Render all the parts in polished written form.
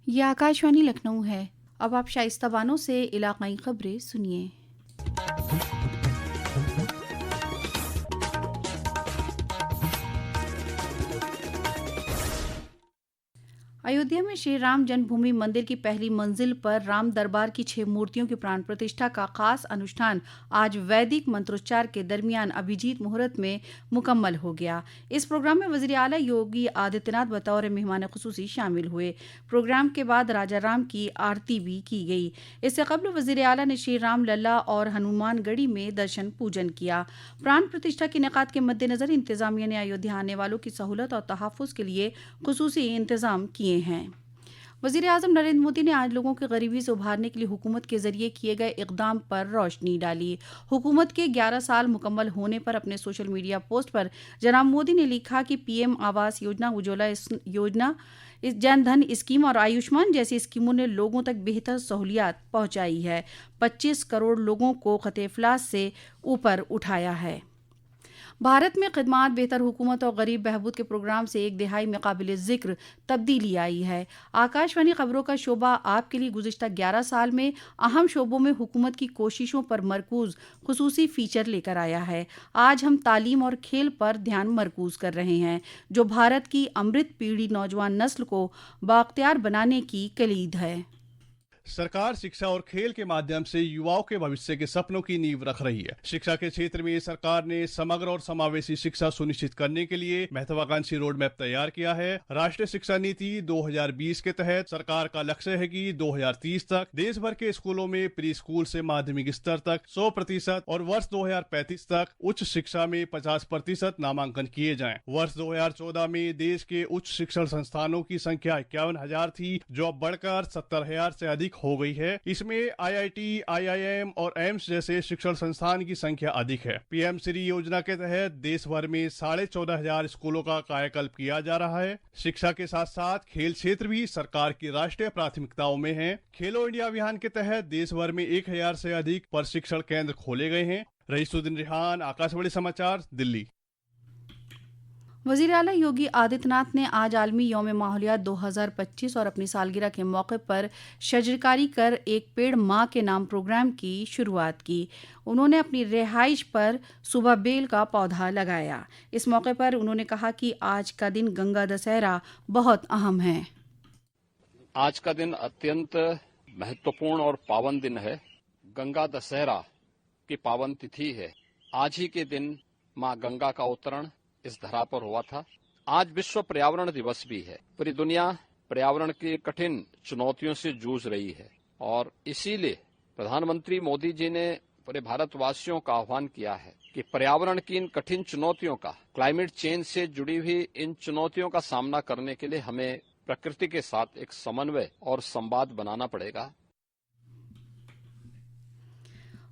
ये आकाशवाणी लखनऊ है। अब आप शाइस्ता बानो से इलाकाई खबरें सुनिए। अयोध्या में श्री राम जन्मभूमि मंदिर की पहली मंजिल पर राम दरबार की 6 मूर्तियों की प्राण प्रतिष्ठा का खास अनुष्ठान आज वैदिक मंत्रोच्चार के दरमियान अभिजीत मुहूर्त में मुकम्मल हो गया। इस प्रोग्राम में वजीर आला योगी आदित्यनाथ बतौर मेहमान खुसूसी शामिल हुए। प्रोग्राम के बाद राजा राम की आरती भी की गई। इससे कबल वजीर आला ने श्री राम लल्ला और हनुमानगढ़ी में दर्शन पूजन किया। प्राण प्रतिष्ठा के इनेकाद के मद्देनजर इंतजामिया ने अयोध्या आने वालों की सहूलत और तहफ़्फ़ुज़ के लिए खुसूसी इंतजाम किए हैं। वज़ीर आज़म नरेंद्र मोदी ने आज लोगों की गरीबी से उभारने के लिए हुकूमत के जरिए किए गए इक़दाम पर रोशनी डाली। हुकूमत के 11 साल मुकम्मल होने पर अपने सोशल मीडिया पोस्ट पर जनाब मोदी ने लिखा कि पीएम आवास योजना, उज्ज्वला योजना, इस जन धन स्कीम और आयुष्मान जैसी स्कीमों ने लोगों तक बेहतर सहूलियात पहुंचाई है। 25 करोड़ लोगों को खतरे इफ़लास से ऊपर उठाया है। भारत में खिदमात, बेहतर हुकूमत और गरीब बहबूद के प्रोग्राम से एक दिहाई में काबिल ज़िक्र तब्दीली आई है। आकाशवाणी खबरों का शोबा आपके लिए गुज़िश्ता 11 साल में अहम शोबों में हुकूमत की कोशिशों पर मरकूज़ खुसूसी फ़ीचर लेकर आया है। आज हम तालीम और खेल पर ध्यान मरकूज़ कर रहे हैं, जो भारत की अमृत पीढ़ी नौजवान नस्ल को बाख्तियार बनाने की कलीद है। सरकार शिक्षा और खेल के माध्यम से युवाओं के भविष्य के सपनों की नींव रख रही है। शिक्षा के क्षेत्र में सरकार ने समग्र और समावेशी शिक्षा सुनिश्चित करने के लिए महत्वाकांक्षी रोड मैप तैयार किया है। राष्ट्रीय शिक्षा नीति 2020 के तहत सरकार का लक्ष्य है कि 2030 तक देश भर के स्कूलों में प्री स्कूल से माध्यमिक स्तर तक 100% और वर्ष 2035 तक उच्च शिक्षा में 50% नामांकन किए जाएं। वर्ष 2014 में देश के उच्च शिक्षण संस्थानों की संख्या 51,000 थी, जो अब बढ़कर 70,000 से अधिक हो गई है। इसमें आईआईटी, आईआईएम और एम्स जैसे शिक्षण संस्थान की संख्या अधिक है। पीएम श्री योजना के तहत देश भर में 14,500 स्कूलों का कायाकल्प किया जा रहा है। शिक्षा के साथ साथ खेल क्षेत्र भी सरकार की राष्ट्रीय प्राथमिकताओं में है। खेलो इंडिया अभियान के तहत देश भर में 1,000 से अधिक प्रशिक्षण केंद्र खोले गए हैं। रईसुद्दीन रिहान, आकाशवाणी समाचार, दिल्ली। वज़ीर आला योगी आदित्यनाथ ने आज आलमी यौम माहौलियात 2025 और अपनी सालगिरह के मौके पर शजरकारी कर एक पेड़ माँ के नाम प्रोग्राम की शुरुआत की। उन्होंने अपनी रिहाइश पर सुबह बेल का पौधा लगाया। इस मौके पर उन्होंने कहा कि आज का दिन गंगा दशहरा बहुत अहम है। आज का दिन अत्यंत महत्वपूर्ण और पावन दिन है। गंगा दशहरा की पावन तिथि है। आज ही के दिन माँ गंगा का अवतरण इस धरा पर हुआ था। आज विश्व पर्यावरण दिवस भी है। पूरी दुनिया पर्यावरण की कठिन चुनौतियों से जूझ रही है और इसीलिए प्रधानमंत्री मोदी जी ने पूरे भारतवासियों का आह्वान किया है कि पर्यावरण की इन कठिन चुनौतियों का, क्लाइमेट चेंज से जुड़ी हुई इन चुनौतियों का सामना करने के लिए हमें प्रकृति के साथ एक समन्वय और संवाद बनाना पड़ेगा।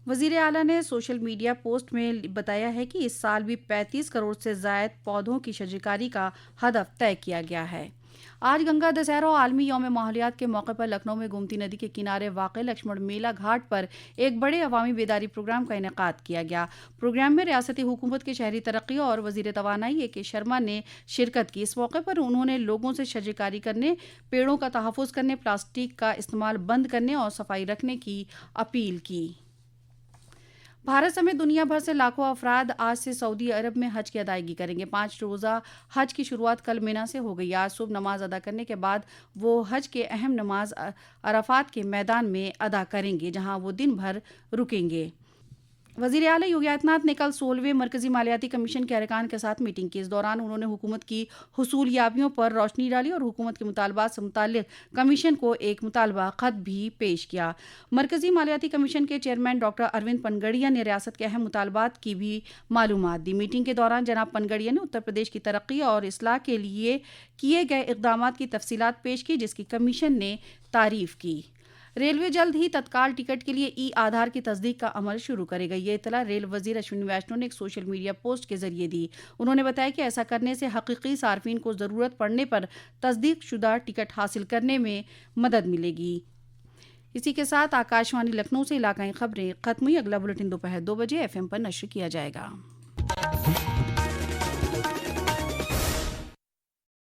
वज़ीर आला ने सोशल मीडिया पोस्ट में बताया है कि इस साल भी 35 करोड़ से ज़ायद पौधों की शजरकारी का हदफ तय किया गया है। आज गंगा दशहरा और आलमी यौम माहौलियात के मौके पर लखनऊ में गोमती नदी के किनारे वाक़े लक्ष्मण मेला घाट पर एक बड़े अवामी बेदारी प्रोग्राम का इनेकाद किया गया। प्रोग्राम में रियासती हुकूमत के शहरी तरक्की और वज़ीर तवानाई ए.के. शर्मा ने शिरकत की। इस मौके पर उन्होंने लोगों से शजरकारी करने, पेड़ों का तहफ़्फ़ुज़ करने, प्लास्टिक का इस्तेमाल बंद करने और सफाई रखने की अपील की। भारत समेत दुनिया भर से लाखों अफराद आज से सऊदी अरब में हज की अदायगी करेंगे। 5 रोज़ा हज की शुरुआत कल मिना से हो गई। आज सुबह नमाज अदा करने के बाद वो हज के अहम नमाज अराफात के मैदान में अदा करेंगे, जहां वो दिन भर रुकेंगे। वज़ीर आला योगी आदित्यनाथ ने कल 16वें मरकज़ी मालियाती कमीशन के अरकान के साथ मीटिंग की। इस दौरान उन्होंने हुकूमत की हुसूलियाबियों पर रोशनी डाली और हुकूमत के मुतालबात से मुताल्लिक़ कमीशन को एक मुतालबा ख़त भी पेश किया। मरकज़ी मालियाती कमीशन के चेयरमैन डॉक्टर अरविंद पनगड़िया ने रियासत के अहम मुतालबात की भी मालूमात दी। मीटिंग के दौरान जनाब पनगड़िया ने उत्तर प्रदेश की तरक्की और इस्लाह के लिए किए गए इक़दामात की तफसीलात पेश की, जिसकी कमीशन ने तारीफ़ की। रेलवे जल्द ही तत्काल टिकट के लिए ई-आधार की तस्दीक का अमल शुरू करेगा। ये इतला रेल वजीर अश्विनी वैष्णव ने एक सोशल मीडिया पोस्ट के जरिए दी। उन्होंने बताया कि ऐसा करने से हकीकी सार्फिन को ज़रूरत पड़ने पर तस्दीक शुदा टिकट हासिल करने में मदद मिलेगी। इसी के साथ आकाशवाणी लखनऊ से इलाकाई खबरें खत्म हुई। अगला बुलेटिन दोपहर 2 बजे FM पर नश्र किया जाएगा।